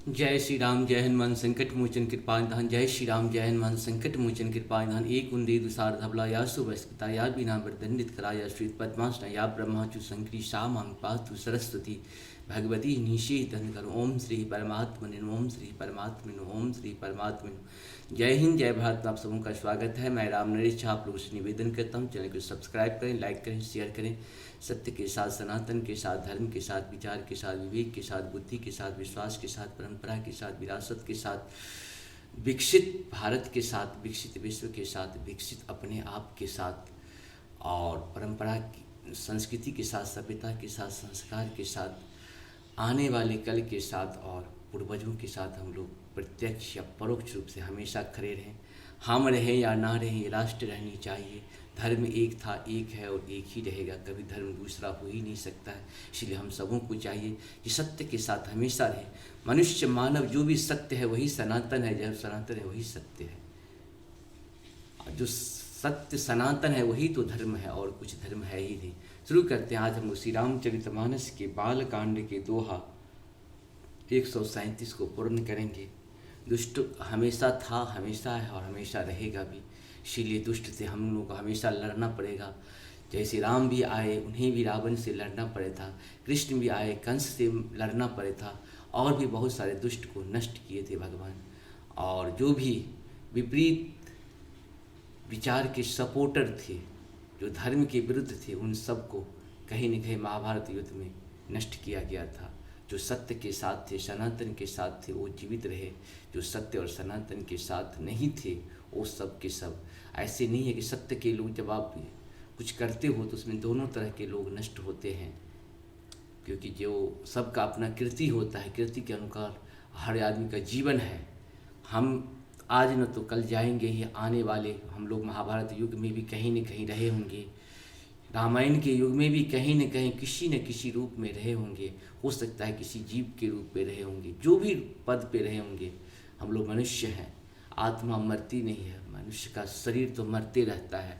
जय श्री राम जय हनुमान संकट मोचन कृपा निधान। जय श्री राम जय हनुमान संकट मोचन कृपा निधान। एक उन्दी दुसार धबला या सुबस्ता या बिना वरदंडित करा या श्रीत पद्मासना या ब्रह्माचु संकरी सा मांग पास्तु सरस्वती भगवती निषेधन कर। ओम श्री परमात्मने ओम श्री परमात्मने ओम श्री परमात्मने। जय हिंद जय भारत। आप सबों का स्वागत है। मैं राम नरेश झा आप लोगों से निवेदन करता हूँ, चैनल को सब्सक्राइब करें, लाइक करें, शेयर करें। सत्य के साथ, सनातन के साथ, धर्म के साथ, विचार के साथ, विवेक के साथ, बुद्धि के साथ, विश्वास के साथ, परंपरा के साथ, विरासत के साथ, विकसित भारत के साथ, विकसित विश्व के साथ, विकसित अपने आप के साथ और परंपरा की संस्कृति के साथ, सभ्यता के साथ, संस्कार के साथ, आने वाले कल के साथ और पूर्वजों के साथ हम लोग प्रत्यक्ष या परोक्ष रूप से हमेशा खड़े रहें। हम रहें या ना रहें, ये राष्ट्र रहनी चाहिए। धर्म एक था, एक है और एक ही रहेगा। कभी धर्म दूसरा हो ही नहीं सकता है। इसलिए हम सबों को चाहिए कि सत्य के साथ हमेशा रहें। मनुष्य मानव जो भी सत्य है वही सनातन है, जब सनातन है वही सत्य है। जो सत्य सनातन है वही तो धर्म है, और कुछ धर्म है ही नहीं। शुरू करते हैं। आज हम श्री रामचरितमानस के बाल कांड के दोहा 137 को पूर्ण करेंगे। दुष्ट हमेशा था, हमेशा है और हमेशा रहेगा भी। इसीलिए दुष्ट से हम लोगों को हमेशा लड़ना पड़ेगा। जैसे राम भी आए, उन्हें भी रावण से लड़ना पड़े था। कृष्ण भी आए, कंस से लड़ना पड़े था। और भी बहुत सारे दुष्ट को नष्ट किए थे भगवान। और जो भी विपरीत विचार के सपोर्टर थे, जो धर्म के विरुद्ध थे, उन सबको कहीं न कहीं महाभारत युद्ध में नष्ट किया गया था। जो सत्य के साथ थे, सनातन के साथ थे, वो जीवित रहे। जो सत्य और सनातन के साथ नहीं थे, वो सब के सब। ऐसे नहीं है कि सत्य के लोग जब आप कुछ करते हो तो उसमें दोनों तरह के लोग नष्ट होते हैं, क्योंकि जो सबका अपना कृति होता है, कृति के अनुसार हर आदमी का जीवन है। हम आज न तो कल जाएंगे ही। आने वाले हम लोग महाभारत युग में भी कहीं न कहीं रहे होंगे, रामायण के युग में भी कहीं न कहीं किसी न किसी रूप में रहे होंगे। हो सकता है किसी जीव के रूप में रहे होंगे, जो भी पद पे रहे होंगे। हम लोग मनुष्य हैं, आत्मा मरती नहीं है। मनुष्य का शरीर तो मरते रहता है।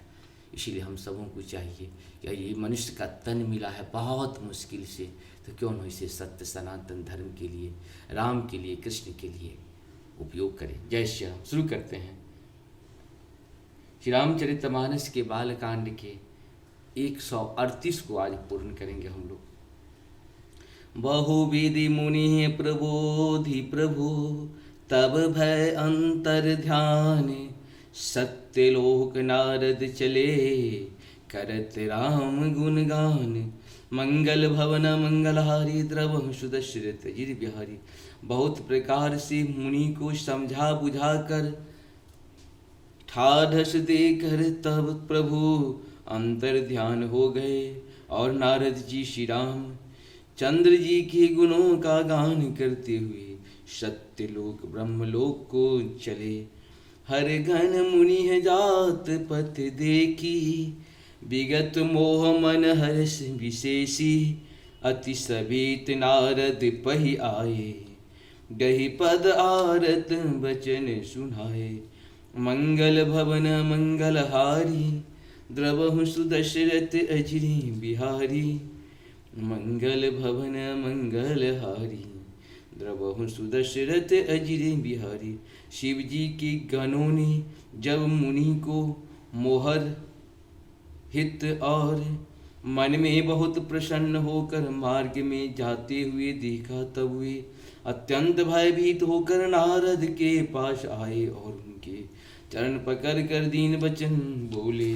इसीलिए हम सबों को चाहिए कि ये मनुष्य का तन मिला है बहुत मुश्किल से, तो क्यों न इसे सत्य सनातन धर्म के लिए, राम के लिए, कृष्ण के लिए उपयोग करें। जय श्री राम। शुरू करते हैं। श्री रामचरितमानस के बालकांड के 138 को आज पूर्ण करेंगे हम लोग। बहुविधि मुनि प्रबोधि प्रभु, तब भय अंतर ध्यान, सत्यलोक नारद चले, करत राम गुणगान। मंगल भवन मंगलहारी, द्रवहु सुदशरथ गिर बिहारी। बहुत प्रकार से मुनि को समझा बुझा कर, ठाढ़स देकर तब प्रभु अंतर ध्यान हो गए। और नारद जी श्री राम चंद्र जी के गुणों का गान करते हुए सत्यलोक ब्रह्मलोक को चले। हर घन मुनि है जात पथ देखी, विगत मोह मन हर्ष विशेषी। अति सभीत नारद पहि आए, गहि पद आरत बचन सुनाए। मंगल भवन मंगलहारी, द्रवहु सुदशरथ अजिरि बिहारी। मंगल भवन मंगलहारी, द्रवहु सुदशरथ अजिरि बिहारी। शिव जी के गणों ने जब मुनि को मोहर हित और मन में बहुत प्रसन्न होकर मार्ग में जाते हुए देखा, तब वे अत्यंत भयभीत होकर नारद के पास आए और उनके चरण पकड़ कर दीन वचन बोले।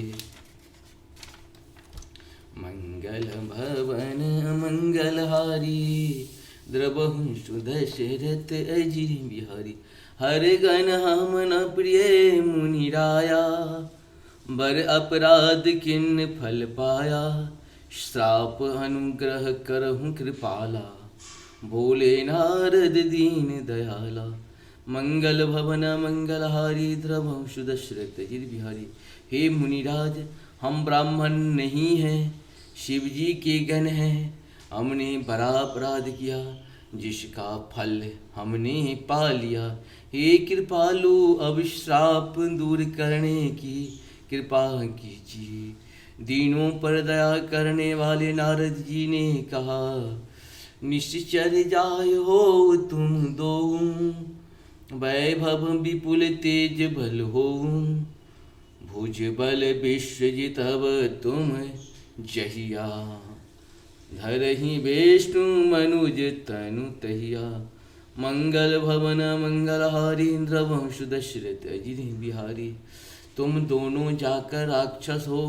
मंगल भवन मंगलहारी, द्रवहु सुदशरथ अजिरि बिहारी। हर गण हम न प्रिय मुनि राया, बर अपराध किन फल पाया। श्राप अनुग्रह करहु कृपाला, बोले नारद दीन दयाला। मंगल भवन मंगलहारी, द्रवहु सुदशरथ अजिरि बिहारी। हे मुनिराज, हम ब्राह्मण नहीं हैं, शिव जी के गण हैं। हमने बड़ा अपराध किया, जिसका फल हमने पा लिया। हे कृपालु, अब श्राप दूर करने की कृपा कीजिए। दीनों पर दया करने वाले नारद जी ने कहा, निश्चर जाय हो तुम दो, वैभव विपुल तेज बल हो, भुज बल विश्वजितव तुम जहिया। धरहि विष्णु मनुज तनु तहिया, मंगल भवन मंगलहारी इंद्रवंश दशरथ अजित बिहारी। तुम दोनों जाकर राक्षस हो,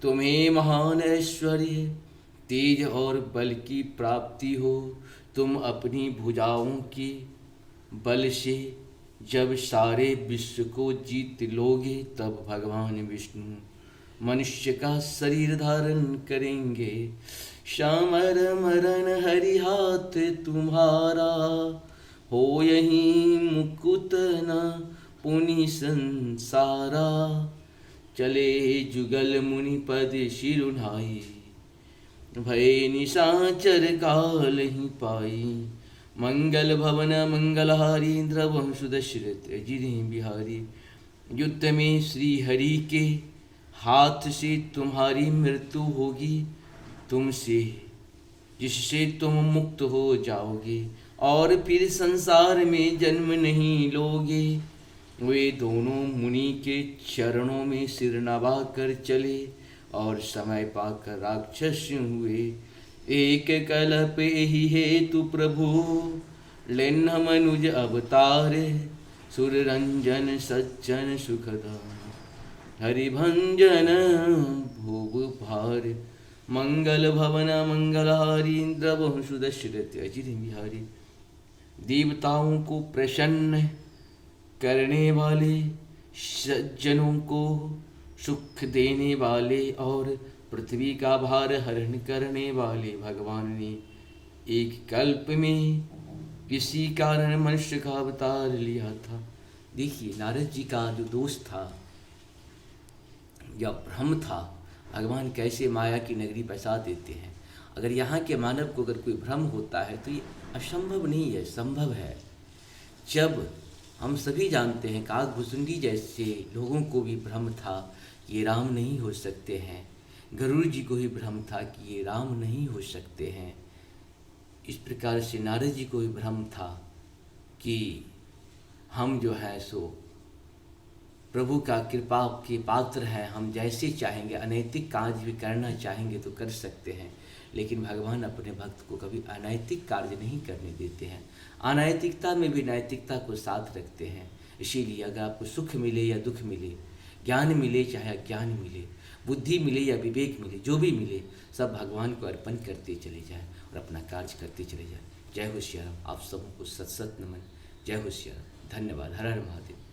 तुम्हें महान ऐश्वर्य तेज और बल की प्राप्ति हो। तुम अपनी भुजाओं की बल से जब सारे विश्व को जीत लोगे, तब भगवान विष्णु मनुष्य का शरीर धारण करेंगे। श्यामर मरण हरि हाथ तुम्हारा, हो यही मुकुत न पुनि संसारा। चले जुगल मुनि पद शिरुनाई, भय निशाचर काल ही पाई। मंगल भवन मंगलहारी इंद्रवंश दशरथ अजित बिहारी। युद्ध में श्री हरि के हाथ से तुम्हारी मृत्यु होगी, तुमसे जिससे तुम मुक्त हो जाओगे और फिर संसार में जन्म नहीं लोगे। वे दोनों मुनि के चरणों में सिर नवा कर चले और समय पाकर राक्षस हुए। एक कल्प ही हेतु प्रभु लेन मनुज अवतार, सुर रंजन सज्जन सुखदान हरिभंजन भोग भार। मंगल भवन मंगलहारी इंद्रवंश दशरथ अजित बिहारी। देवताओं को प्रसन्न करने वाले, सज्जनों को सुख देने वाले और पृथ्वी का भार हरण करने वाले भगवान ने एक कल्प में किसी कारण मनुष्य का अवतार लिया था। देखिए नारद जी का जो दोष था या भ्रम था, भगवान कैसे माया की नगरी बसा देते हैं। अगर यहाँ के मानव को अगर कोई भ्रम होता है तो ये असंभव नहीं है, संभव है। जब हम सभी जानते हैं काकभुसुंडी जैसे लोगों को भी भ्रम था कि ये राम नहीं हो सकते हैं, गरुड़ जी को भी भ्रम था कि ये राम नहीं हो सकते हैं, इस प्रकार से नारद जी को भी भ्रम था कि हम जो है सो प्रभु का कृपा के पात्र हैं, हम जैसे चाहेंगे अनैतिक कार्य भी करना चाहेंगे तो कर सकते हैं। लेकिन भगवान अपने भक्त को कभी अनैतिक कार्य नहीं करने देते हैं, अनैतिकता में भी नैतिकता को साथ रखते हैं। इसीलिए अगर आपको सुख मिले या दुख मिले, ज्ञान मिले चाहे अज्ञान मिले, बुद्धि मिले या विवेक मिले, जो भी मिले सब भगवान को अर्पण करते चले जाएं और अपना कार्य करते चले जाएं। जय हो श्री राम। आप सबको सत सत नमन। जय हो श्री राम। धन्यवाद। हर हर महादेव।